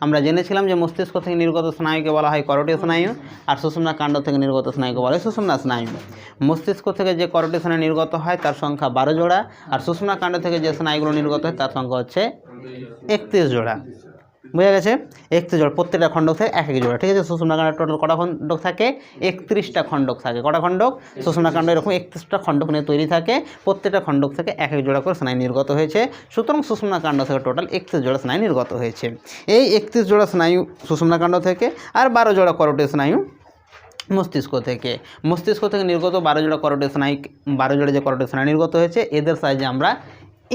আমরা জেনেছিলাম যে মস্তিষ্ক থেকে নির্গত স্নায়ুকে বলা হয় করোটিয় স্নায়ু, আর সুষুম্না কাণ্ড থেকে নির্গত স্নায়ুকে বলা হয় সুষুম্না স্নায়ু। মস্তিষ্ক থেকে যে করোটিয় স্নায়ু নির্গত হয় তার সংখ্যা 12 জোড়া, আর সুষুম্না কাণ্ড থেকে যে স্নায়ুগুলো নির্গত হয় তার সংখ্যা হচ্ছে 31 জোড়া। বুঝা গেছে? 31 জোড়া, প্রত্যেকটা খণ্ডক থেকে এক এক জোড়া। ঠিক আছে? সুষুম্না কাণ্ডের টোটাল কটা খণ্ডক থাকে? 31টা খণ্ডক থাকে। কটা খণ্ডক? সুষুম্না কাণ্ড এরকম 31টা খণ্ডক নিয়ে তৈরি থাকে, প্রত্যেকটা খণ্ডক থেকে এক এক জোড়া করে স্নায়ু নির্গত হয়েছে। সুতরাং সুষুম্না কাণ্ড থেকে টোটাল 31 জোড়া স্নায়ু নির্গত হয়েছে। এই 31 জোড়া স্নায়ু সুষুম্না কাণ্ড থেকে, আর 12 জোড়া করোটিয় স্নায়ু মস্তিষ্ক থেকে। মস্তিষ্ক থেকে নির্গত 12 জোড়া করোটিয় স্নায়ু, 12 জোড়া যে করোটিয় স্নায়ু নির্গত হয়েছে, এদের সাহায্যে আমরা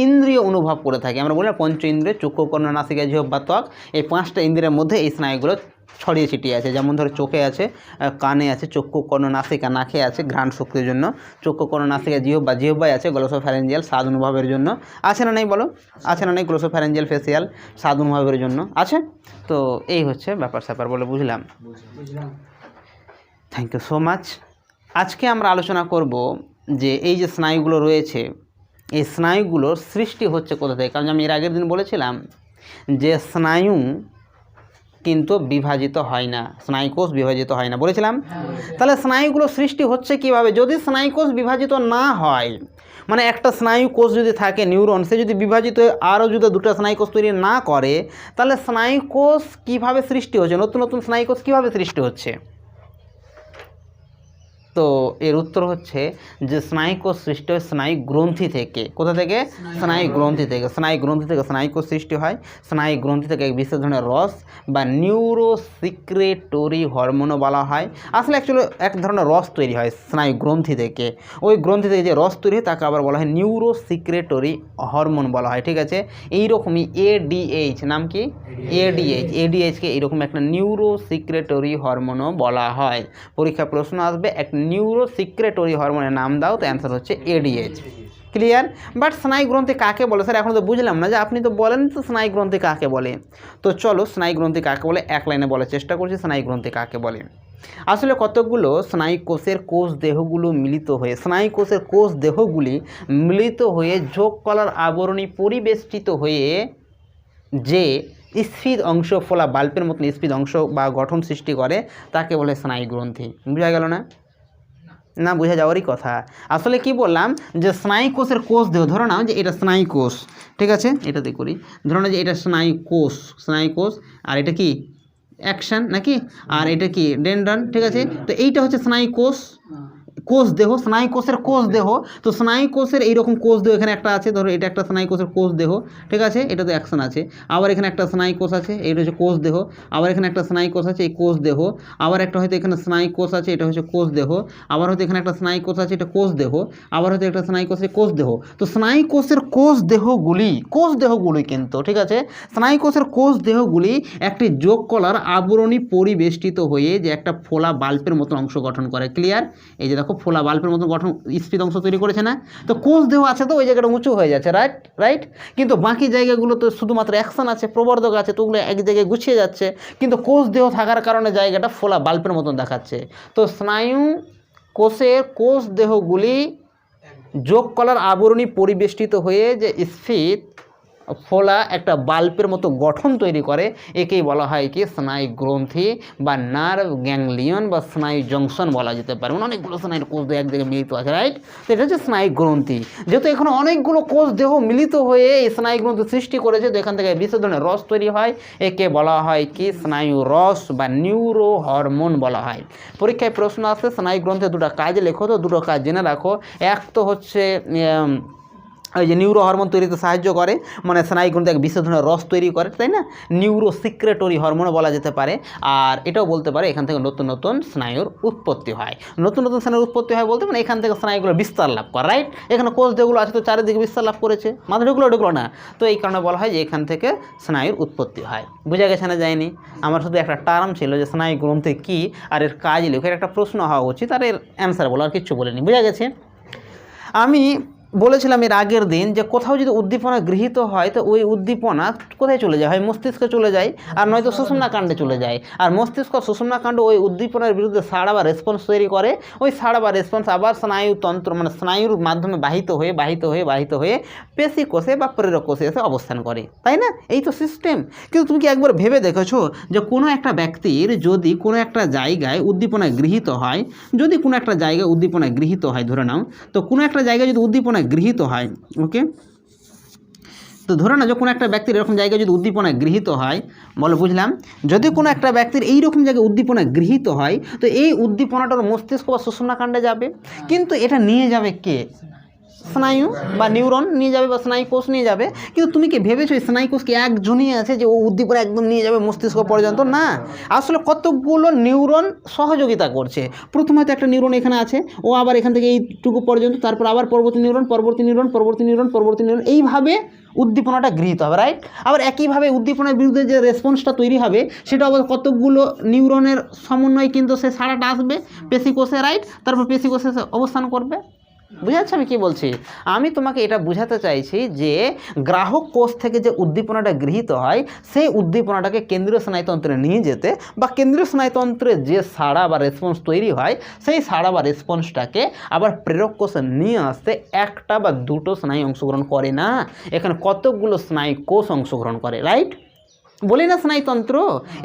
ইন্দ্রিয় অনুভব করে থাকি। আমরা বলি না পঞ্চ ইন্দ্রিয়, চক্ষু, কর্ণ, নাসিকা, জিহ্বা, ত্বক, এই 5টা ইন্দ্রিয়ের মধ্যে এই স্নায়ুগুলো ছড়িয়ে ছিটিয়ে আছে। যেমন ধরো চোখে আছে, কানে আছে, চক্ষু, কর্ণ, নাসিকা, নাকে আছে ঘ্রাণ শক্তির জন্য, চক্ষু, কর্ণ, নাসিকা, জিহ্বায় আছে গ্লোসোফ্যারেঞ্জিয়াল স্বাদ অনুভবের জন্য। আছে না নেই বলো? আছে না নেই? গ্লোসোফ্যারেঞ্জিয়াল ফেসিয়াল স্বাদ অনুভবের জন্য আছে। তো এই হচ্ছে ব্যাপার স্যাপার বলে বুঝলাম। Thank you so much. আজকে আমরা আলোচনা করব যে এই যে স্নায়ুগুলো রয়েছে, এই স্নায়ুগুলোর সৃষ্টি হচ্ছে কোথা থেকে। কারণ আমি এর আগের দিন বলেছিলাম যে স্নায়ু কিন্তু বিভাজিত হয় না, স্নায়ুকোষ বিভাজিত হয় না বলেছিলাম। তাহলে স্নায়ুগুলো সৃষ্টি হচ্ছে কিভাবে? যদি স্নায়ুকোষ বিভাজিত না হয়, মানে একটা স্নায়ুকোষ যদি থাকে নিউরন, সে যদি বিভাজিত হয়ে আরও যদি 2টা স্নায়ুকোষ তৈরি না করে, তাহলে স্নায়ুকোষ কিভাবে সৃষ্টি হচ্ছে, নতুন নতুন স্নায়ুকোষ কিভাবে সৃষ্টি হচ্ছে? তো এর উত্তর হচ্ছে যে স্নায়ুকোষ সৃষ্টি হয় স্নায়ু গ্রন্থি থেকে। কোথা থেকে? স্নায়ু গ্রন্থি থেকে। স্নায়ু গ্রন্থি থেকে স্নায়ুকোষ সৃষ্টি হয়। স্নায়ু গ্রন্থি থেকে এক বিশেষ ধরনের রস বা নিউরোসিক্রেটরি হরমোনও বলা হয়। আসলে অ্যাকচুয়ালি এক ধরনের রস তৈরি হয় স্নায়ু গ্রন্থি থেকে। ওই গ্রন্থি থেকে যে রস তৈরি হয় তাকে আবার বলা হয় নিউরোসিক্রেটরি হরমোন বলা হয়। ঠিক আছে? এইরকমই এডিএইচ, নাম কি? এডিএইচকে এইরকম একটা নিউরোসিক্রেটরি হরমোনও বলা হয়। পরীক্ষা প্রশ্ন আসবে এক নিউরোসিক্রেটরি হরমোনের নাম দাও, তো অ্যান্সার হচ্ছে এডিএইচ। ক্লিয়ার? বাট স্নায়ু গ্রন্থি কাকে বলে স্যার? এখন তো বুঝলাম না যে আপনি তো বলেন তো স্নায়ু গ্রন্থি কাকে বলে। তো চলো স্নায়ু গ্রন্থি কাকে বলে এক লাইনে বলার চেষ্টা করছি। স্নায়ু গ্রন্থি কাকে বলে? আসলে কতগুলো স্নায়ু কোষের কোষ দেহগুলো মিলিত হয়ে, স্নায়ু কোষের কোষ দেহগুলি মিলিত হয়ে যোগ কলার আবরণী পরিবেষ্টিত হয়ে যে স্ফীত অংশ, ফোলা বাল্বের মতন স্ফীত অংশ বা গঠন সৃষ্টি করে তাকে বলে স্নায়ু গ্রন্থি। বোঝা গেল না? না বোঝা যাওয়ারই কথা। আসলে কি বললাম যে স্নায়ু কোষের কোষ দেহ, ধরো না যে এটা স্নায়ু কোষ, ঠিক আছে, এটাতে করি, ধরো না যে এটা স্নায়ু কোষ, আর এটা কি অ্যাকশন নাকি, আর এটা কি ডেনড্রান। ঠিক আছে? তো এইটা হচ্ছে স্নায়ু কোষ দেহ, স্নায়ু কোষের কোষ দেহ। তো স্নায়ু কোষের এইরকম কোষ দেহ এখানে একটা আছে, ধরো এটা একটা স্নায়ু কোষের কোষ দেহ। ঠিক আছে? এটা তো অ্যাকশন আছে। আবার এখানে একটা স্নায়ু কোষ আছে, এটা হচ্ছে কোষ দেহ। আবার এখানে একটা স্নায়ু কোষ আছে, এই কোষ দেহ। আবার একটা হয়তো এখানে স্নায়ু কোষ আছে, এটা হচ্ছে কোষ দেহ। আবার হয়তো এখানে একটা স্নায়ু কোষ আছে, এটা কোষ দেহ। আবার হয়তো একটা স্নায়ু কোষ আছে, কোষ দেহ। তো স্নায়ু কোষের কোষ দেহগুলি কিন্তু, ঠিক আছে, স্নায়ু কোষের কোষ দেহগুলি একটি যোগ কলার আবরণী পরিবেষ্টিত হয়ে যে একটা ফোলা বাল্বের মতো অংশ গঠন করে। ক্লিয়ার? এই যে দেখো ফোলা বাল্বের মতো গঠন স্ফীত অংশ তৈরি করেছে না? তো কোষ দেহ আছে, তো ওই জায়গাটা উঁচু হয়ে যাচ্ছে, রাইট। কিন্তু বাকি জায়গাগুলো তো শুধুমাত্র অ্যাকশন আছে, প্রবর্ধক আছে, তো ওগুলো এক জায়গায় গুছিয়ে যাচ্ছে। কিন্তু কোষ দেহ থাকার কারণে জায়গাটা ফোলা বাল্বের মতন দেখাচ্ছে। তো স্নায়ু কোষের কোষ দেহগুলি যোগ কলার আবরণী পরিবেষ্টিত হয়ে যে স্ফীত ফোলা একটা বাল্বের মতো গঠন তৈরি করে, একেই বলা হয় কি স্নায়ু গ্রন্থি বা নার্ভ গ্যাংলিয়ন বা স্নায়ু জংশন বলা যেতে পারে। মানে অনেকগুলো স্নায়ুর কোষ দেহ এক জায়গায় মিলিত আছে, রাইট। তো এটা হচ্ছে স্নায়ু গ্রন্থি। যেহেতু এখানে অনেকগুলো কোষ দেহ মিলিত হয়ে এই স্নায়ু গ্রন্থি সৃষ্টি করেছে, তো এখান থেকে বিশেষ ধরনের রস তৈরি হয়, একে বলা হয় কি স্নায়ু রস বা নিউরো হরমোন বলা হয়। পরীক্ষায় প্রশ্ন আসে স্নায়ু গ্রন্থির 2টা কাজ লেখো, তো 2টো কাজ জেনে রাখো। এক তো হচ্ছে ওই যে নিউরো হরমোন তৈরিতে সাহায্য করে, মানে স্নায়ু গ্রন্থি এক বিশেষ ধরনের রস তৈরি করে, তাই না? নিউরোসিক্রেটরি হরমোনও বলা যেতে পারে। আর এটাও বলতে পারে এখান থেকে নতুন নতুন স্নায়ুর উৎপত্তি হয়। নতুন নতুন স্নায়ুর উৎপত্তি হয় বলতে মানে এখান থেকে স্নায়ুগুলো বিস্তার লাভ করে, রাইট। এখানে কোষ দেহগুলো আছে, তো চারিদিকে বিস্তার লাভ করেছে, মাথা ঢুকলো না, তো এই কারণে বলা হয় যে এখান থেকে স্নায়ুর উৎপত্তি হয়। বোঝা গেছে না? যায়নি? আমার শুধু একটা টার্ম ছিল যে স্নায়ু গ্রন্থি কী আর এর কাজ লেখো, একটা প্রশ্ন হওয়া উচিত, আর এর অ্যান্সার বলো, আর কিচ্ছু বলিনি। বোঝা গেছে? আমি বলেছিলাম এর আগের দিন যে কোথাও যদি উদ্দীপনা গৃহীত হয় তো ওই উদ্দীপনা কোথায় চলে যায়, হয় মস্তিষ্কে চলে যায় আর নয়তো সুষুম্না কাণ্ডে চলে যায়। আর মস্তিষ্ক সুষুম্না কাণ্ড ওই উদ্দীপনার বিরুদ্ধে সাড়া বা রেসপন্স তৈরি করে। ওই সাড়া বা রেসপন্স আবার স্নায়ুতন্ত্র মানে স্নায়ুর মাধ্যমে বাহিত হয়ে পেশি কোষে বা প্রেরক কোষে এসে অবস্থান করে, তাই না? এই তো সিস্টেম। কিন্তু তুমি কি একবার ভেবে দেখেছো যে কোনো একটা ব্যক্তির যদি কোনো একটা জায়গায় উদ্দীপনা গৃহীত হয়, যদি কোনো একটা জায়গায় উদ্দীপনা গৃহীত হয়, ধরে নাও তো কোনো একটা জায়গায় যদি উদ্দীপনা গৃহীত হয়, ওকে, তো ধরে না যে কোনো একটা ব্যক্তির এরকম জায়গায় যদি উদ্দীপনা গৃহীত হয়, বলো বুঝলাম, যদি কোনো একটা ব্যক্তির এইরকম জায়গায় উদ্দীপনা গৃহীত হয় তো এই উদ্দীপনাটার মস্তিষ্ক বা সুষুম্না কাণ্ডে যাবে, কিন্তু এটা নিয়ে যাবে কে? স্নায়ু বা নিউরন নিয়ে যাবে বা স্নায়ু কোষ নিয়ে যাবে। কিন্তু তুমি কি ভেবেছো এই স্নায়ু কোষ কি একজনই আছে যে ও উদ্দীপনা একদম নিয়ে যাবে মস্তিষ্ক পর্যন্ত? না, আসলে কতগুলো নিউরন সহযোগিতা করছে। প্রথমে তো একটা নিউরন এখানে আছে, ও আবার এখান থেকে এইটুকু পর্যন্ত, তারপর আবার পরবর্তী নিউরন, এইভাবে উদ্দীপনাটা গৃহীত হবে, রাইট? আবার একইভাবে উদ্দীপনার বিরুদ্ধে যে রেসপন্সটা তৈরি হবে সেটা আবার কতগুলো নিউরনের সমন্বয়ে কিন্তু সে সাড়াটা আসবে পেশিকোষে, রাইট? তারপর পেশিকোষে অবস্থান করবে। বুঝা যাচ্ছে আমি কী বলছি? আমি তোমাকে এটা বোঝাতে চাইছি যে গ্রাহক কোষ থেকে যে উদ্দীপনাটা গৃহীত হয় সেই উদ্দীপনাটাকে কেন্দ্রীয় স্নায়ুতন্ত্রে নিয়ে যেতে বা কেন্দ্রীয় স্নায়ুতন্ত্রে যে সাড়া বা রেসপন্স তৈরি হয় সেই সাড়া বা রেসপন্সটাকে আবার প্রেরক কোষে নিয়ে আসতে একটা বা দুটো স্নায়ু অংশগ্রহণ করে না, এখানে কতগুলো স্নায়ু কোষ অংশগ্রহণ করে, রাইট? বলি না স্নায়ুতন্ত্র,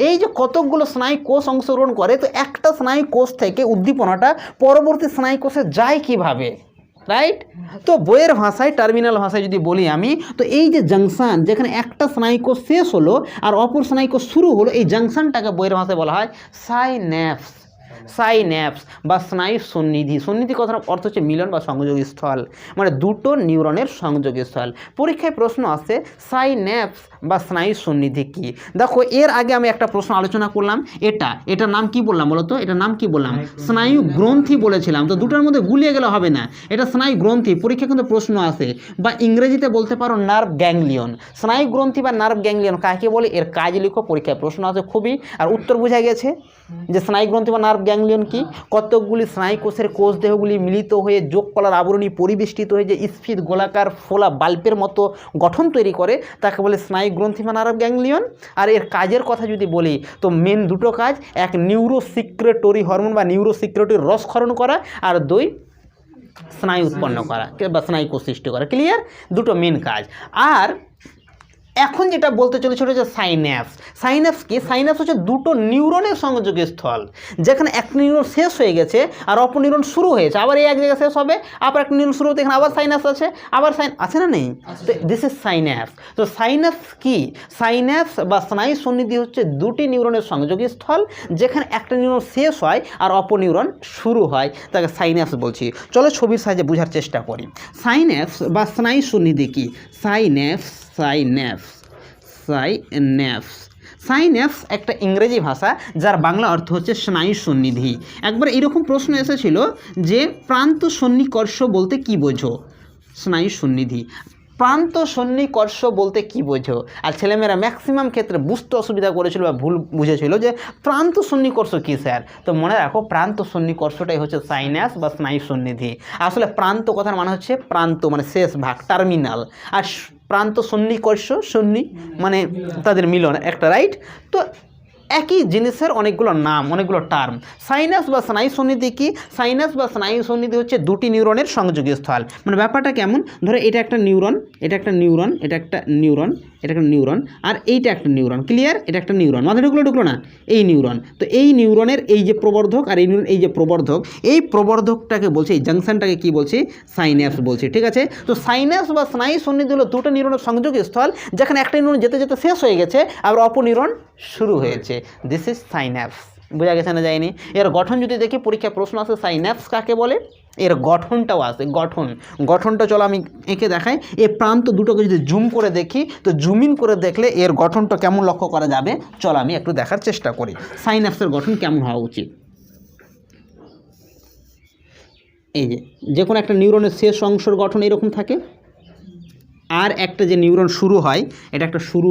এই যে কতকগুলো স্নায়ু কোষ অংশগ্রহণ করে, তো একটা স্নায়ু কোষ থেকে উদ্দীপনাটা পরবর্তী স্নায়ু কোষে যায় কিভাবে, রাইট? তো বইয়ের ভাষায়, টার্মিনাল ভাষায় যদি বলি আমি, তো এই যে জাংশন যেখানে একটা স্নায়ু কোষ শেষ হলো আর অপর স্নায়ু কোষ শুরু হলো, এই জাংশনটাকে বইয়ের ভাষায় বলা হয় সাইন্যাপস। সাইন্যাপস বা স্নায়ু সন্নিধি। সন্নিধি কথার অর্থ হচ্ছে মিলন বা সংযোগস্থল, মানে দুটো নিউরনের সংযোগস্থল। পরীক্ষায় প্রশ্ন আসে সাইন্যাপস বা স্নায়ু সন্নিধি কি। দেখো এর আগে আমি একটা প্রশ্ন আলোচনা করলাম, এটার নাম কি বললাম বলো তো? এটার নাম কি বললাম? স্নায়ু গ্রন্থি বলেছিলাম। তো দুটোর মধ্যে গুলিয়ে গেলে হবে না, এটা স্নায়ু গ্রন্থি। পরীক্ষা কিন্তু প্রশ্ন আসে, বা ইংরেজিতে বলতে পারো নার্ভ গ্যাংলিয়ন। স্নায়ু গ্রন্থি বা নার্ভ গ্যাংলিয়ন কাকে বলে, এর কাজ লিখো, পরীক্ষায় প্রশ্ন আসে খুবই। আর উত্তর বোঝা গেছে যে স্নায়ু গ্রন্থি বা নার্ভ গ্যাংলিয়ন কি। কতকগুলি স্নায়ু কোষের কোষ দেহগুলি মিলিত হয়ে যোগ কলার আবরণী পরিবেষ্টিত হয়ে যে স্ফীত গোলাকার ফোলা বাল্বের মতো গঠন তৈরি করে তাকে বলে স্নায়ু গ্রন্থি বা নার্ভ গ্যাংলিয়ন। আর এর কাজের কথা যদি বলি তো মেন দুটো কাজ, এক নিউরোসিক্রেটরি হরমোন বা নিউরোসিক্রেটরি রসক্ষরণ করা, আর দুই স্নায়ু উৎপন্ন করা বা স্নায়ু কোষ সৃষ্টি করা। ক্লিয়ার? দুটো মেন কাজ। আর এখন যেটা বলতে চলেছিল যে সাইন্যাপস। সাইন্যাপস কি? সাইন্যাপস হচ্ছে দুটো নিউরনের সংযোগের স্থল, যেখানে একটা নিউরন শেষ হয়ে গেছে আর অপর নিউরন শুরু হয়েছে, আবার এই এক জায়গায় শেষ হবে, আবার একটা নিউরন শুরু হতে এখানে আবার সাইন্যাপস আছে, আবার আছে না নেই? তো দিস ইজ সাইন্যাপস। তো সাইন্যাপস কি? সাইন্যাপস বা স্নায়ু সন্নিধি হচ্ছে দুটি নিউরনের সংযোগের স্থল, যেখানে একটা নিউরন শেষ হয় আর অপর নিউরন শুরু হয়, তাকে সাইন্যাপস বলছি। চলো ছবির সাহায্যে বোঝার চেষ্টা করি। সাইন্যাপস বা স্নায়ু সন্নিধি কি? সাইন্যাপস একটা ইংরেজি ভাষা যার বাংলা অর্থ হচ্ছে স্নায়ু সন্নিধি। একবার এরকম প্রশ্ন এসেছিল যে প্রান্ত সন্নিকর্ষ বলতে কি বোঝো? স্নায়ু সন্নিধি। প্রান্ত সন্নিকর্ষ বলতে কি বোঝো? আর ছেলেমেয়েরা ম্যাক্সিমাম ক্ষেত্রে বুঝতে অসুবিধা করেছিল বা ভুল বুঝেছিল যে প্রান্ত সন্নিকর্ষ কী স্যার। তো মনে রাখো, প্রান্ত সন্নিকর্ষটাই হচ্ছে সাইন্যাপস বা স্নায়ু সন্নিধি। আসলে প্রান্ত কথার মানে হচ্ছে প্রান্ত মানে শেষ ভাগ, টার্মিনাল, আর প্রান্ত সন্নিকর্ষ সন্নি মানে তাদের মিলন একটা, রাইট? তো একই জিনিসের অনেকগুলো নাম, অনেকগুলো টার্ম। সাইন্যাপস বা স্নায়ু সন্নিধি কি? সাইন্যাপস বা স্নায়ু সন্নিধি হচ্ছে দুটি নিউরনের সংযোগী স্থল। মানে ব্যাপারটা কেমন, ধরো এটা একটা নিউরন, এটা একটা নিউরন, এটা একটা নিউরন, এটা একটা নিউরন, আর এইটা একটা নিউরন। ক্লিয়ার? এটা একটা নিউরন, মাথায় ঢুকলো না? এই নিউরন। তো এই নিউরনের এই যে প্রবর্ধক আর এই নিউরন এই যে প্রবর্ধক, এই প্রবর্ধকটাকে বলছে, এই জাংশনটাকে কি বলছি? সাইন্যাপস বলছি, ঠিক আছে? তো সাইন্যাপস বা স্নায়ু সন্নিধি হলো দুটো নিউরনের সংযোগী স্থল, যেখানে একটা নিউরন যেতে যেতে শেষ হয়ে গেছে আবার অপর নিউরন শুরু হয়েছে। This is synapse. বোঝা গেছে না যায়নি? এর গঠন যদি দেখি, পরীক্ষায় প্রশ্ন আসে সাইন্যাপস কাকে বলে, এর গঠনটাও আসে। গঠনটা চলো আমি এঁকে দেখাই। এই প্রান্ত দুটোকে যদি জুম করে দেখি, তো জুম ইন করে দেখলে এর গঠনটা কেমন লক্ষ্য করা যাবে, চলো আমি একটু দেখার চেষ্টা করি সাইন্যাপসের গঠন কেমন হওয়া উচিত। এই যে কোনো একটা নিউরনের শেষ অংশের গঠন এরকম থাকে, আর একটা যে নিউরন শুরু হয় এটা একটা শুরু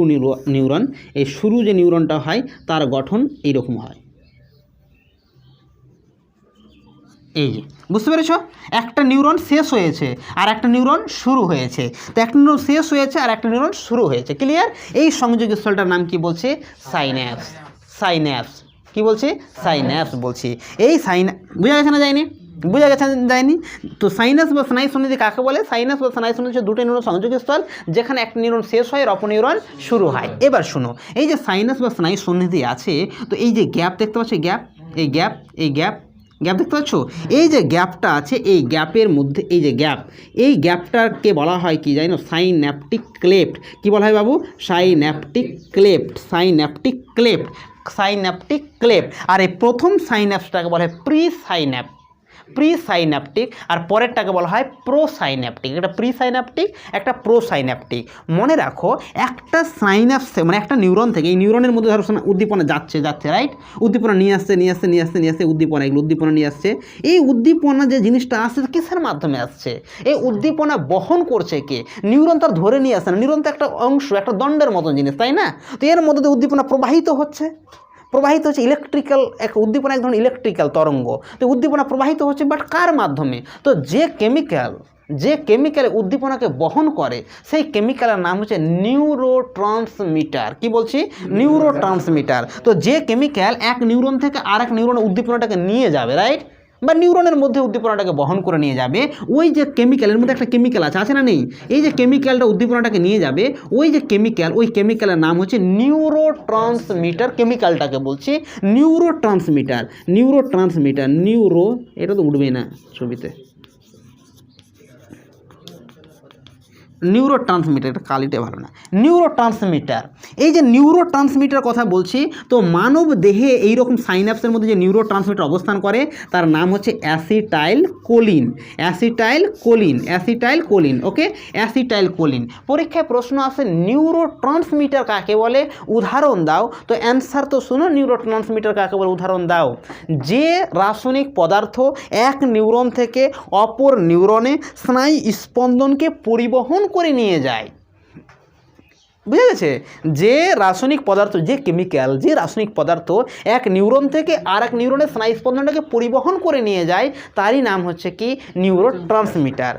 নিউরন। এই শুরু যে নিউরনটা হয় তার গঠন এইরকম হয়। এই যে বুঝতে পেরেছ, একটা নিউরন শেষ হয়েছে আর একটা নিউরন শুরু হয়েছে, তো একটা নিউরন শেষ হয়েছে আর একটা নিউরন শুরু হয়েছে, ক্লিয়ার। এই সংযোগী স্থলটার নাম কি বলছে? সাইন্যাপস। সাইন্যাপস কি বলছি? সাইন্যাপস বলছি। এই বোঝা গেছে না যায়নি? বোঝা গেছে যায়নি? তো সাইনাস বা স্নায়ু সন্নিধি কাকে বলে? সাইনাস বা স্নায়ু সন্নিধি হচ্ছে দুটো নিউরন সংযোগী স্থল যেখানে একটা নিউরন শেষ হয় আর অপর নিউরন শুরু হয়। এবার শুনো, এই যে সাইনাস বা স্নায়ু সন্নিধি আছে, তো এই যে গ্যাপ দেখতে পাচ্ছ, গ্যাপ, এই গ্যাপ, এই গ্যাপ, গ্যাপ দেখতে পাচ্ছ, এই যে গ্যাপটা আছে, এই গ্যাপের মধ্যে এই যে গ্যাপ, এই গ্যাপটাকে বলা হয় কি জানো? Synaptic cleft. কি বলা হয় বাবু? Synaptic cleft. Synaptic cleft. Synaptic cleft. আর এই প্রথম সাইন্যাপসটাকে বলা হয় প্রিসাইন্যাপটিক, আর পরেরটাকে বলা হয় প্রোসাইন্যাপটিক। একটা প্রিসাইন্যাপটিক, একটা প্রোসাইন্যাপটিক। মনে রাখো, একটা সাইন্যাপসে মানে একটা নিউরন থেকে, এই নিউরনের মধ্যে ধরো উদ্দীপনা যাচ্ছে, রাইট? উদ্দীপনা নিয়ে আসছে উদ্দীপনা, এগুলো উদ্দীপনা নিয়ে আসছে। এই উদ্দীপনা যে জিনিসটা আসছে কিসের মাধ্যমে আসছে? এই উদ্দীপনা বহন করছে কে? নিউরন তার ধরে নিয়ে আসছে না, নিউরন তো একটা অংশ, একটা দণ্ডের মতন জিনিস, তাই না? তো এর মধ্যে দিয়ে উদ্দীপনা প্রবাহিত হচ্ছে ইলেকট্রিক্যাল, এক উদ্দীপনা এক ধরনের ইলেকট্রিক্যাল তরঙ্গ। তো উদ্দীপনা প্রবাহিত হচ্ছে, বাট কার মাধ্যমে? তো যে কেমিক্যাল উদ্দীপনাকে বহন করে সেই কেমিক্যালের নাম হচ্ছে নিউরোট্রান্সমিটার। কি বলছি? নিউরোট্রান্সমিটার। তো যে কেমিক্যাল এক নিউরন থেকে আরেক নিউরনে উদ্দীপনাটাকে নিয়ে যাবে, রাইট, বা নিউরনের মধ্যে উদ্দীপনাটাকে বহন করে নিয়ে যাবে, ওই যে কেমিক্যালের মধ্যে একটা কেমিক্যাল আছে না নেই? এই যে কেমিক্যালটা উদ্দীপনাটাকে নিয়ে যাবে, ওই যে কেমিক্যাল, ওই কেমিক্যালের নাম হচ্ছে নিউরোট্রান্সমিটার। কেমিক্যালটাকে বলছি নিউরোট্রান্সমিটার। নিউরো, এটা তো উঠবেই না ছবিতে। নিউরোট্রান্সমিটার, এটা কালিটা ভালো না। নিউরোট্রান্সমিটার, এই যে নিউরোট্রান্সমিটার কথা বলছি, তো মানব দেহে এইরকম সাইন্যাপসের মধ্যে যে নিউরোট্রান্সমিটার অবস্থান করে তার নাম হচ্ছে অ্যাসিটাইলকোলিন। ওকে, অ্যাসিটাইলকোলিন। পরীক্ষায় প্রশ্ন আসে নিউরোট্রান্সমিটার কাকে বলে, উদাহরণ দাও। তো অ্যান্সার তো শোনো, নিউরোট্রান্সমিটার কাকে বলে উদাহরণ দাও। যে রাসায়নিক পদার্থ এক নিউরন থেকে অপর নিউরনে স্নায়ু স্পন্দনকে পরিবহন করে নিয়ে যায়। বুঝা গেছে? যে রাসায়নিক পদার্থ, যে কেমিক্যাল, যে রাসায়নিক পদার্থ এক নিউরন থেকে আর এক নিউরনের স্নায়ু স্পন্দনটাকে পরিবহন করে নিয়ে যায়, তারই নাম হচ্ছে কি? নিউরোট্রান্সমিটার।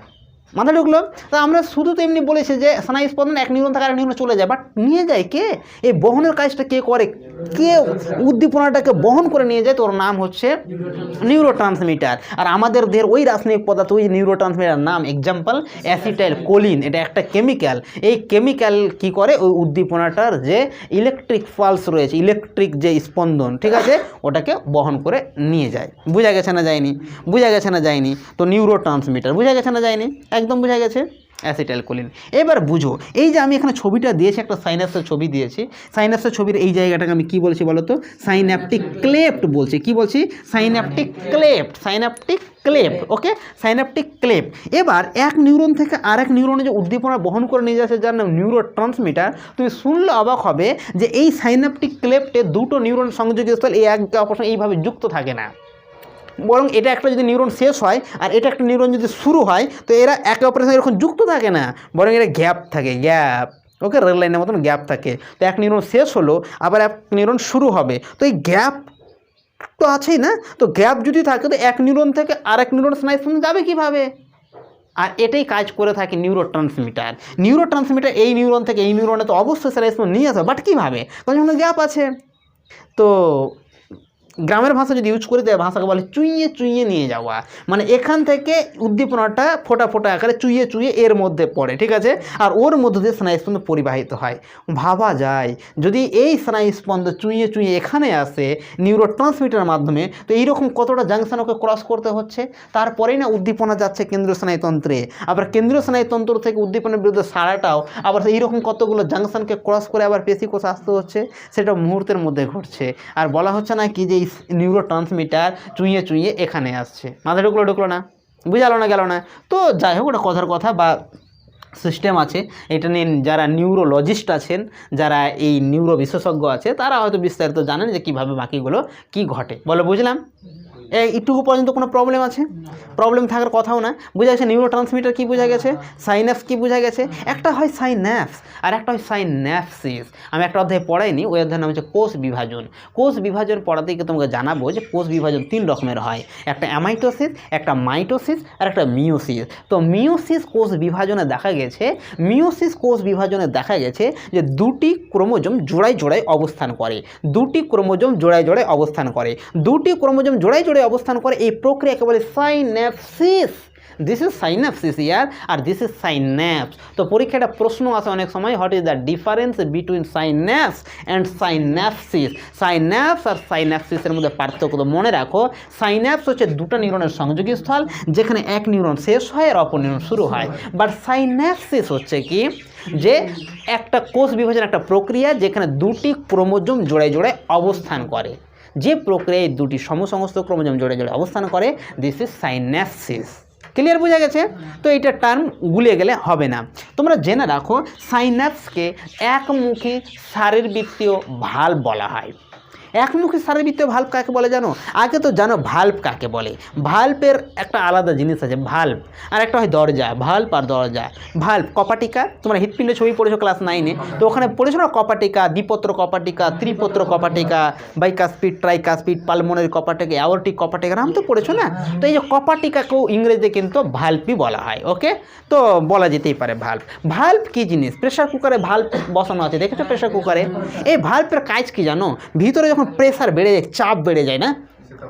মাথা ঢুকলো? তা আমরা শুধু তো এমনি বলেছি যে স্নায়ু স্পন্দন এক নিউরন থেকে আরেক নিউরনে চলে যায়, বাট নিয়ে যায় কে? এই বহনের কাজটা কে করে? কে উদ্দীপনাটাকে বহন করে নিয়ে যায়? তোর নাম হচ্ছে নিউরোট্রান্সমিটার। আর আমাদের দেহের ওই রাসায়নিক পদার্থ, ওই নিউরোট্রান্সমিটার নাম এক্সাম্পল অ্যাসিটাইলকোলিন। এটা একটা কেমিক্যাল। এই কেমিক্যাল কি করে? ওই উদ্দীপনাটার যে ইলেকট্রিক পালস রয়েছে, ইলেকট্রিক যে স্পন্দন, ঠিক আছে, ওটাকে বহন করে নিয়ে যায়। বুঝা গেছে না যায়নি? তো নিউরোট্রান্সমিটার বুঝা গেছে না যায়নি? একদম বুঝা গেছে। অ্যাসিটাইলকোলিন। এবার বুঝো, এই যে আমি এখানে ছবিটা দিয়েছি, একটা সাইনাসের ছবি দিয়েছি। সাইনাসের ছবির এই জায়গাটাকে আমি কি বলছি বলো তো? সাইন্যাপটিক ক্লেফট বলছি। কি বলছি? Synaptic cleft. Okay, synaptic cleft. এবার এক নিউরন থেকে আরেক নিউরনে যে উদ্দীপনা বহন করে নিয়ে যাচ্ছে, যার নাম নিউরোট্রান্সমিটার, তুমি শুনলে অবাক হবে যে এই সাইন্যাপটিক ক্লেফটে দুটো নিউরন সংযোগী স্থল এই একে অপরের সঙ্গে এইভাবে যুক্ত থাকে না, বরং এটা একটা যদি নিউরন শেষ হয় আর এটা একটা নিউরন যদি শুরু হয়, তো এরা একে অপরের সঙ্গে এরকম যুক্ত থাকে না, বরং এরা গ্যাপ থাকে, গ্যাপ। ওকে, রেল লাইনের মতন গ্যাপ থাকে। তো এক নিউরন শেষ হলো, আবার এক নিউরন শুরু হবে, তো এই গ্যাপ তো আছেই না? তো গ্যাপ যদি থাকে, তো এক নিউরন থেকে আরেক নিউরন স্নায়ু স্পন্দন যাবে কীভাবে? আর এটাই কাজ করে থাকে নিউরোট্রান্সমিটার। এই নিউরন থেকে এই নিউরনে তো অবশ্যই স্নায়ু স্পন্দন নিয়ে আসবে, বাট কীভাবে? কারণ গ্যাপ আছে। তো গ্রামের ভাষা যদি ইউজ করে দেয়, ভাষাকে বলে চুইয়ে নিয়ে যাওয়া। মানে এখান থেকে উদ্দীপনাটা ফোটা আকারে চুইয়ে এর মধ্যে পড়ে, ঠিক আছে, আর ওর মধ্যে দিয়ে স্নায়ুস্পন্দন পরিবাহিত হয়। ভাবা যায় যদি এই স্নায়ুস্পন্দন চুইয়ে এখানে আসে নিউরোট্রান্সমিটারের মাধ্যমে, তো এইরকম কতটা জাংশন ওকে ক্রস করতে হচ্ছে, তারপরেই না উদ্দীপনা যাচ্ছে কেন্দ্রীয় স্নায়ুতন্ত্রে। আবার কেন্দ্রীয় স্নায়ুতন্ত্র থেকে উদ্দীপনার বিরুদ্ধে সারাটাও আবার এইরকম কতগুলো জাংশনকে ক্রস করে আবার পেশিকোষ আসতে হচ্ছে, সেটা মুহূর্তের মধ্যে ঘটছে। আর বলা হচ্ছে না কি যে নিউরোট্রান্সমিটার চুইয়ে এখানে আসছে। মাথায় ঢুকলো না? বুঝালো না, গেল না? তো যাই হোক, ওটা কথার কথা বা সিস্টেম আছে। এটা নিয়ে যারা নিউরোলজিস্ট আছেন, যারা এই নিউরো বিশেষজ্ঞ আছে, তারা হয়তো বিস্তারিত জানেন যে কীভাবে বাকিগুলো কি ঘটে। বলো, বুঝলাম? এইটুকু পর্যন্ত কোনো প্রবলেম আছে? প্রবলেম থাকার কথাও না। বোঝা গেছে নিউরো ট্রান্সমিটার কী বোঝা গেছে, সাইন্যাপস কী বোঝা গেছে। একটা হয় সাইন্যাপস আর একটা হয় সাইন্যাপসিস। আমি একটা অধ্যায় পড়াইনি, ওই অধ্যায়ের নাম হচ্ছে কোষ বিভাজন। কোষ বিভাজন পড়াতে গিয়ে তোমাকে জানাবো যে কোষ বিভাজন 3 রকমের হয়, একটা অ্যামাইটোসিস, একটা মাইটোসিস আর একটা মিওসিস। তো মিওসিস কোষ বিভাজনে দেখা গেছে, মিওসিস কোষ বিভাজনে দেখা গেছে যে 2টি ক্রোমোজোম জোড়ায় জোড়ায় অবস্থান করে, 2টি ক্রোমোজোম জোড়ায় জোড়ায় অবস্থান করে, 2টি ক্রোমোজোম জোড়ায় জোড়ায় অবস্থান করে। এই প্রক্রিয়াকে বলে সাইন্যাপসিস। দিস ইজ সাইন্যাপসিস ইয়ার, আর দিস ইজ সাইন্যাপস। তো পরীক্ষাটা প্রশ্ন আসে অনেক সময়, what is the difference between synapse and synapsis. Synapse আর সাইন্যাপসিসের মধ্যে পার্থক্য তো মনে রাখো, সাইন্যাপস হচ্ছে 2টা নিউরনের সংযোগী স্থল, যেখানে এক নিউরন শেষ হয় আর অপর নিউরন শুরু হয়। বাট সাইন্যাপসিস হচ্ছে কি, যে একটা কোষ বিভাজন একটা প্রক্রিয়া যেখানে 2টি ক্রোমোজোম জোড়ায় জোড়ায় অবস্থান করে, যে প্রক্রিয়ায় 2টি সমস্ত ক্রোমোজোম জোড়ায় জোড়ায় অবস্থান করে, দিস ইজ সাইন্যাপসিস। ক্লিয়ার বোঝা গেছে? তো এইটা টার্ম গুলিয়ে গেলে হবে না। তোমরা জেনে রাখো সাইন্যাপসকে একমুখী শারীরবৃত্তীয় ভাল্ব বলা হয়। একমুখী শারীরবৃত্তীয় ভাল্ব কাকে বলে জানো? আগে তো জানো ভাল্ব কাকে বলে। ভাল্বের একটা আলাদা জিনিস আছে ভাল্ব, আর একটা হয় দরজা। ভাল্ব আর দরজা। ভাল্ব কপাটিকা, তোমরা হৃৎপিণ্ড ছবি পড়েছো ক্লাস 9-এ, তো ওখানে পড়েছো না কপাটিকা, দ্বিপত্র কপাটিকা, ত্রিপত্র কপাটিকা, বাইকাসপিড, ট্রাইকাসপিড, পালমোনারি কপাটিকা, অ্যাওর্টিক কপাটিকা, নাম তো পড়েছো না? তো এই যে কপাটিকাকেও ইংরেজিতে কিন্তু ভাল্বই বলা হয়। ওকে, তো বলা যেতেই পারে ভাল্ব। ভাল্ব কী জিনিস? প্রেশার কুকারে ভাল্ব বসানো আছে, দেখেছো প্রেশার কুকারে? এই ভাল্বের কাজ কি জানো? ভিতরে যখন প্রেসার বেড়ে যায়, চাপ বেড়ে যায় না,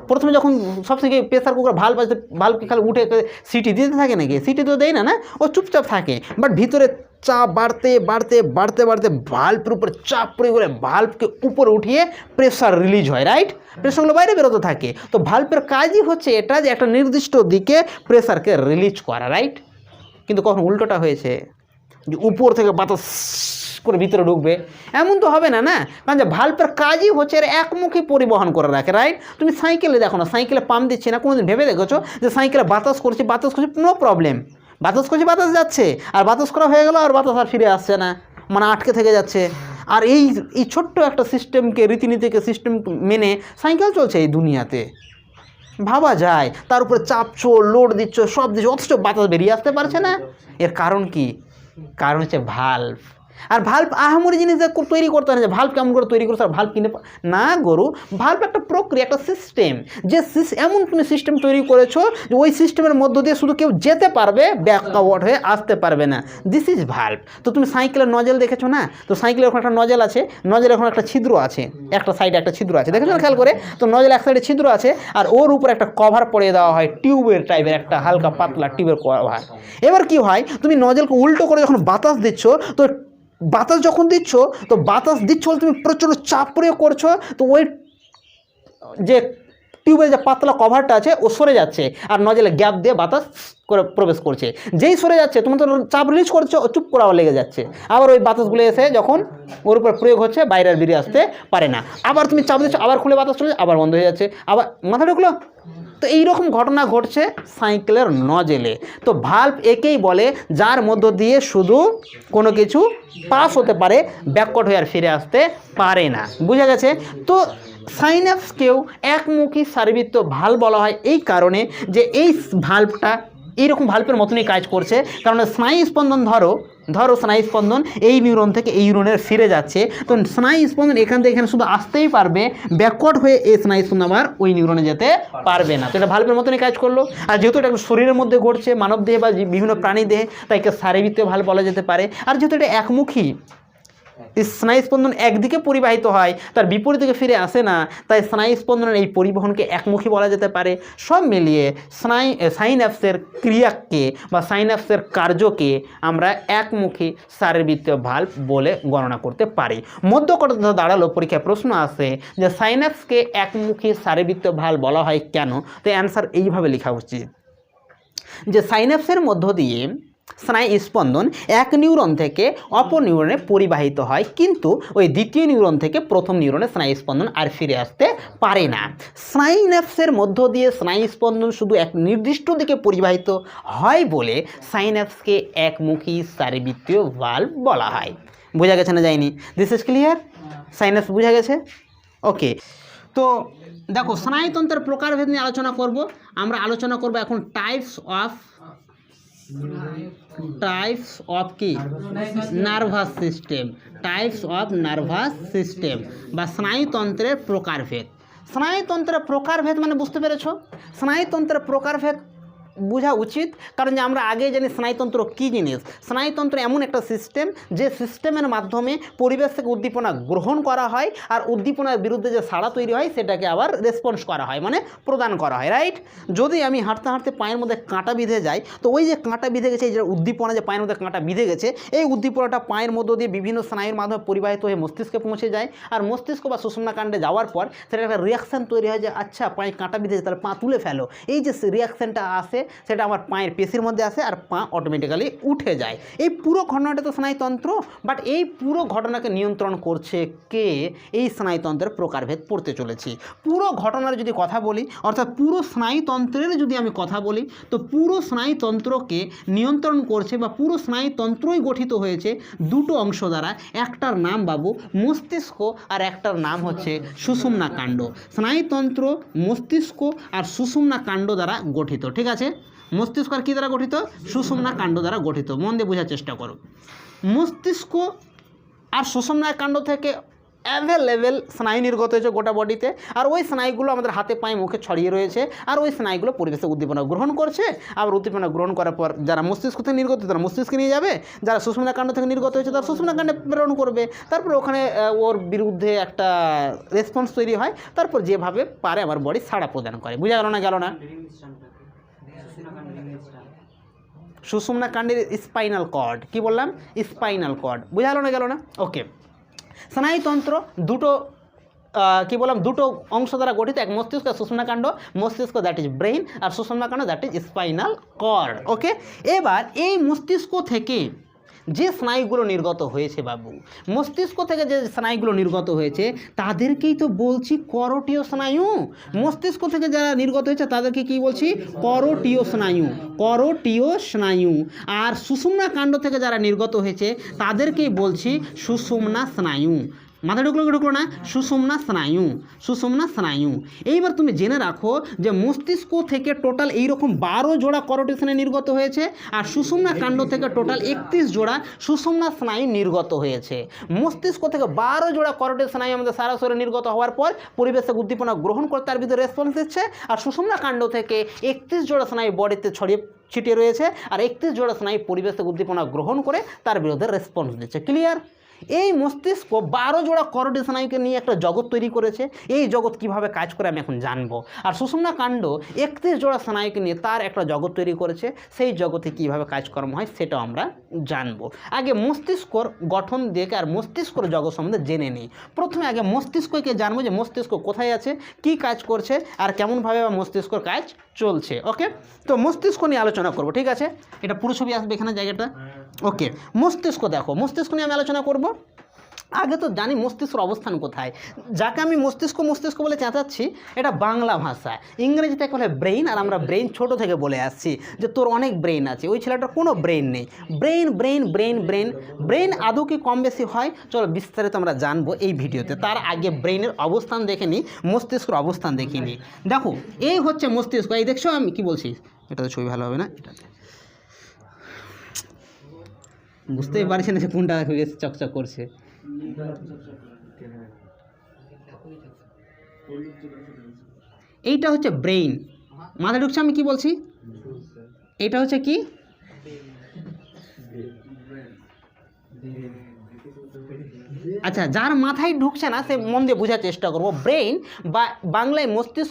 প্রথমে যখন সবথেকে প্রেসার কুকার ভাল্ব আছে, ভাল্বকে খালি উঠে সিটি দিতে থাকে নাকি? সিটি তো দেয় না, না, ও চুপচাপ থাকে। বাট ভিতরে চাপ বাড়তে বাড়তে বাড়তে বাড়তে ভাল্বের উপরে চাপ প্রয়োগ করে ভাল্বকে উপরে উঠিয়ে প্রেসার রিলিজ হয়, রাইট? প্রেসারগুলো বাইরে বেরোতে থাকে। তো ভাল্বের কাজই হচ্ছে এটা, যে একটা নির্দিষ্ট দিকে প্রেসারকে রিলিজ করা, রাইট? কিন্তু কখন উল্টোটা হয়েছে, যে উপর থেকে বাতাস করে ভিতরে ঢুকবে, এমন তো হবে না, না? কারণ যে ভাল্বের কাজই হচ্ছে এর একমুখী পরিবহন করে রাখে, রাইট? তুমি সাইকেলে দেখো না, সাইকেলে পাম্প দিচ্ছে না, কোনোদিন ভেবে দেখেছো যে সাইকেলে বাতাস করছে, নো প্রবলেম, বাতাস করছে, বাতাস যাচ্ছে, আর বাতাস করা হয়ে গেল আর বাতাস আর ফিরে আসছে না, মানে আটকে থেকে যাচ্ছে। আর এই ছোট্ট একটা সিস্টেমকে, রীতিনীতিকে সিস্টেম মেনে সাইকেল চলছে এই দুনিয়াতে, ভাবা যায়। তার উপরে চাপছো, লোড দিচ্ছ, সব দিচ্ছ, অথচ বাতাস বেরিয়ে আসতে পারছে না। এর কারণ কি? কারণ হচ্ছে ভাল্ব। আর ভাল্ব আহামরি জিনিস তৈরি করতে হয় না, যে ভাল্ব কেমন করে তৈরি করছে আর ভাল্ব কিনে না গরু। ভাল্ব একটা প্রক্রিয়া, একটা সিস্টেম, যে এমন তুমি সিস্টেম তৈরি করেছো যে ওই সিস্টেমের মধ্য দিয়ে শুধু কেউ যেতে পারবে, ব্যাকওয়ার্ড হয়ে আসতে পারবে না। This is valve. তো তুমি সাইকেলের নজেল দেখেছো না? তো সাইকেলের এখন একটা নজেল আছে, নজেলের এখন একটা ছিদ্র আছে, একটা সাইডে একটা ছিদ্র আছে, দেখেছো না খেয়াল করে? তো নজেল এক সাইডে ছিদ্র আছে, আর ওর উপর একটা কভার পরিয়ে দেওয়া হয়, টিউবের টাইপের একটা হালকা পাতলা টিউবের কভার। এবার কি হয়, তুমি নজেলকে উল্টো করে যখন বাতাস দিচ্ছ, তো বাতাস যখন দিচ্ছ, তো বাতাস দিচ্ছ বলে তুমি প্রচণ্ড চাপ প্রয়োগ করছো, তো ওই যে টিউবের যে পাতলা কভারটা আছে ও সরে যাচ্ছে, আর নজেলে গ্যাপ দিয়ে বাতাস করে প্রবেশ করছে। যেই সরে যাচ্ছে, তোমার তো চাপ রিলিজ করছো, ও চুপ করে আবার লেগে যাচ্ছে, আবার ওই বাতাসগুলো এসে যখন ওর উপর প্রয়োগ হচ্ছে, বাইরে আর বেরিয়ে আসতে পারে না। আবার তুমি চাপ দিচ্ছ, আবার খুলে বাতাস চলে, আবার বন্ধ হয়ে যাচ্ছে, আবার মাথা ঢুকলো। তো এইরকম ঘটনা ঘটছে সাইকেলের নজেলে। তো ভাল্ব একেই বলে যার মধ্য দিয়ে শুধু কোনো কিছু পাস হতে পারে, ব্যাকওয়ার্ড হয়ে আর ফিরে আসতে পারে না। বুঝা গেছে? তো সাইন্যাপসকেও একমুখী শারীরবৃত্তীয় ভাল্ব বলা হয় এই কারণে যে এই ভাল্বটা এইরকম ভাল্বের মতনই কাজ করছে। কারণ স্নায়ু স্পন্দন ধরো স্নায়ু স্পন্দন এই নিউরন থেকে এই নিউরনের ফিরে যাচ্ছে, তো স্নায়ু স্পন্দন এখান থেকে এখানে শুধু আসতেই পারবে, ব্যাকওয়ার্ড হয়ে এই স্নায়ু স্পন্দন আবার ওই নিউরনে যেতে পারবে না। তো এটা ভাল্বের মতনই কাজ করলো। আর যেহেতু এটা শরীরের মধ্যে ঘটছে, মানব দেহে বা বিভিন্ন প্রাণী দেহে, তাই একে শারীরবৃত্তীয় ভাল্ব বলা যেতে পারে। আর যেহেতু এটা একমুখী, স্নায়ু স্পন্দন একদিকে পরিবাহিত হয়, তার বিপরীত দিকে ফিরে আসে না, তাই স্নায়ু স্পন্দনের এই পরিবহনকে একমুখী বলা যেতে পারে। সব মিলিয়ে সাইন্যাপসের ক্রিয়াকে বা সাইন্যাপসের কার্যকে আমরা একমুখী শারীরবৃত্তীয় ভাল্ব বলে গণনা করতে পারি। মধ্যকটা দাঁড়ালো পরীক্ষায় প্রশ্ন আসে যে সাইন্যাপসকে একমুখী শারীরবৃত্তীয় ভাল্ব বলা হয় কেন? তো অ্যান্সার এইভাবে লেখা উচিত যে সাইন্যাপসের মধ্য দিয়ে স্নায়ু স্পন্দন এক নিউরন থেকে অপর নিউরনে পরিবাহিত হয়, কিন্তু ওই দ্বিতীয় নিউরন থেকে প্রথম নিউরনে স্নায়ু স্পন্দন আর ফিরে আসতে পারে না। সাইন্যাপসের মধ্য দিয়ে স্নায়ু স্পন্দন শুধু এক নির্দিষ্ট দিকে পরিবাহিত হয় বলে সাইন্যাপসকে একমুখী শারীরবৃত্তীয় ভাল্ব বলা হয়। বোঝা গেছে না যায়নি? This is clear? সাইন্যাপস বোঝা গেছে? ওকে। তো দেখো স্নায়ুতন্ত্রের প্রকারভেদ নিয়ে আলোচনা করব। আমরা আলোচনা করব এখন টাইপস অফ কি nervous system, types of nervous system বা স্নায়ুতন্ত্রের প্রকারভেদ। স্নায়ুতন্ত্রের প্রকারভেদ মানে বুঝতে পেরেছ, স্নায়ুতন্ত্রের প্রকারভেদ বোঝা উচিত, কারণ যে আমরা আগে জানি স্নায়ুতন্ত্র কী জিনিস। স্নায়ুতন্ত্র এমন একটা সিস্টেম যে সিস্টেমের মাধ্যমে পরিবেশ থেকে উদ্দীপনা গ্রহণ করা হয় আর উদ্দীপনার বিরুদ্ধে যে সাড়া তৈরি হয় সেটাকে আবার রেসপন্স করা হয়, মানে প্রদান করা হয়, রাইট। যদি আমি হাঁটতে হাঁটতে পায়ের মধ্যে কাঁটা বিঁধে যাই, তো ওই যে কাঁটা বিঁধে গেছে, এই যে উদ্দীপনা, যে পায়ের মধ্যে কাঁটা বিঁধে গেছে, এই উদ্দীপনাটা পায়ের মধ্য দিয়ে বিভিন্ন স্নায়ুর মাধ্যমে পরিবাহিত হয়ে মস্তিষ্কে পৌঁছে যায়, আর মস্তিষ্ক বা সুষুম্নাকাণ্ডে যাওয়ার পর সেটা একটা রিয়াকশান তৈরি হয় যে আচ্ছা পায়ে কাঁটা বিঁধেছে, তাহলে পা তুলে ফেলো। এই যে রিয়াকশানটা আসে সেটা আমার পায়ের পেশির মধ্যে আসে আর পা অটোমেটিক্যালি উঠে যায়। এই পুরো ঘটনাটা তো স্নায়ুতন্ত্র, বাট এই পুরো ঘটনাকে নিয়ন্ত্রণ করছে কে? এই স্নায়ুতন্ত্রের প্রকারভেদ পড়তে চলেছি। পুরো ঘটনার যদি কথা বলি, অর্থাৎ পুরো স্নায়ুতন্ত্রের যদি আমি কথা বলি, তো পুরো স্নায়ুতন্ত্রকে নিয়ন্ত্রণ করছে বা পুরো স্নায়ুতন্ত্রই গঠিত হয়েছে দুটো অংশ দ্বারা। একটার নাম বাবু মস্তিষ্ক আর একটার নাম হচ্ছে সুষুম্নাকাণ্ড। স্নায়ুতন্ত্র মস্তিষ্ক আর সুষুম্নাকাণ্ড দ্বারা গঠিত, ঠিক আছে। মস্তিষ্ক আর কী দ্বারা গঠিত? সুষুম্নাকাণ্ড দ্বারা গঠিত। মন দিয়ে বোঝার চেষ্টা করো। মস্তিষ্ক আর সুষুম্নাকাণ্ড থেকে অ্যাভেলেবেল স্নায়ু নির্গত হয়েছে গোটা বডিতে, আর ওই স্নায়ুগুলো আমাদের হাতে পায়ে মুখে ছড়িয়ে রয়েছে, আর ওই স্নায়ুগুলো পরিবেশে উদ্দীপনা গ্রহণ করছে। আবার উদ্দীপনা গ্রহণ করার পর যারা মস্তিষ্ক থেকে নির্গত তারা মস্তিষ্কে নিয়ে যাবে, যারা সুষুম্নাকাণ্ড থেকে নির্গত হয়েছে তারা সুষুম্নাকাণ্ডে প্রেরণ করবে। তারপর ওখানে ওর বিরুদ্ধে একটা রেসপন্স তৈরি হয়, তারপর যেভাবে পারে আমার বডি সাড়া প্রদান করে। বোঝা গেল না গেল না? সুষুম্নাকাণ্ডের স্পাইনাল কর্ড, কি বললাম? Spinal cord. বোঝা গেল না গেল না? ওকে। স্নায়ুতন্ত্র দুটো কি বললাম, দুটো অংশ দ্বারা গঠিত, এক মস্তিষ্ক আর সুষুম্নাকাণ্ড। মস্তিষ্ক দ্যাট ইজ ব্রেইন, আর সুষুম্নাকাণ্ড that is spinal cord. Okay, এবার এই মস্তিষ্ক থেকে যে স্নায়ুগুলো নির্গত হয়েছে বাবু, মস্তিষ্ক থেকে যে স্নায়ুগুলো নির্গত হয়েছে তাদেরকেই তো বলছি করোটীয় স্নায়ু। মস্তিষ্ক থেকে যারা নির্গত হয়েছে তাদেরকে কি বলছি? করোটীয় স্নায়ু, করোটীয় স্নায়ু। আর সুষুম্নাকাণ্ড থেকে যারা নির্গত হয়েছে তাদেরকেই বলছি সুষুম্না স্নায়ু। মাথা ঢুকলো না? সুষুম্না স্নায়ু, সুষুম্না স্নায়ু। এইবার তুমি জেনে রাখো যে মস্তিষ্ক থেকে টোটাল এইরকম 12 জোড়া করোটীয় স্নায়ু নির্গত হয়েছে, আর সুষুম্নাকাণ্ড থেকে টোটাল 31 জোড়া সুষুম্না স্নায়ু নির্গত হয়েছে। মস্তিষ্ক থেকে 12 জোড়া করোটীয় স্নায়ু আমাদের সারা শরীরে নির্গত হওয়ার পর পরিবেশে উদ্দীপনা গ্রহণ করে তার ভিতরে রেসপন্স দিচ্ছে, আর সুষুম্নাকাণ্ড থেকে 31 জোড়া স্নায়ু বডিতে ছড়িয়ে ছিটিয়ে রয়েছে, আর 31 জোড়া স্নায়ু পরিবেশে উদ্দীপনা গ্রহণ করে তার বিরুদ্ধে রেসপন্স দিচ্ছে। ক্লিয়ার? এই মস্তিষ্ক 12 জোড়া করোটীয় স্নায়ুকে নিয়ে একটা জগৎ তৈরি করেছে। এই জগৎ কিভাবে কাজ করে আমি এখন জানবো। আর সুষুম্নাকাণ্ড 31 জোড়া স্নায়ুকে নিয়ে তার একটা জগৎ তৈরি করেছে, সেই জগতে কিভাবে কাজকর্ম হয় সেটাও আমরা জানবো। আগে মস্তিষ্কর গঠন দেখে আর মস্তিষ্কর জগৎ সম্বন্ধে জেনে নিই। প্রথমে আগে মস্তিষ্ককে জানবো যে মস্তিষ্ক কোথায় আছে, কি কাজ করছে, আর কেমনভাবে মস্তিষ্কর কাজ চলছে। ওকে, তো মস্তিষ্ক নিয়ে আলোচনা করব, ঠিক আছে। এটা পুরো ছবি আসবে এখানে জায়গাটা। ওকে, মস্তিষ্ক দেখো, মস্তিষ্ক নিয়ে আমি আলোচনা করব। আগে তো জানি মস্তিষ্কের অবস্থান কোথায়। যাকে আমি মস্তিষ্ক মস্তিষ্ক বলে চেঁচাচ্ছি এটা বাংলা ভাষা, ইংরেজিতে বলে ব্রেইন, আর আমরা ব্রেইন ছোট থেকে বলে আসছি যে তোর অনেক ব্রেইন আছে। ওই ছেলেটার কোনো ব্রেইন নেই। Brain brain brain brain brain আদৌ কি কম বেশি হয়? চলো বিস্তারিত আমরা জানবো এই ভিডিওতে। তার আগে ব্রেইনের অবস্থান দেখে নিই, মস্তিষ্কের অবস্থান দেখে নিই। দেখো এই হচ্ছে মস্তিষ্ক। এই দেখছো আমি কি বলছি? এটা তো ছবি ভালো হবে না, এটাতে বুঝতেই পারছি না যে কোনটা চকচক করছে। এইটা হচ্ছে ব্রেইন। মাথা ঢুকছে আমি কি বলছি? এটা হচ্ছে কি? আচ্ছা, যার মাথায় ঢুকছে না সে মন দিয়ে বোঝার চেষ্টা করবো। ব্রেইন বা বাংলায় মস্তিষ্ক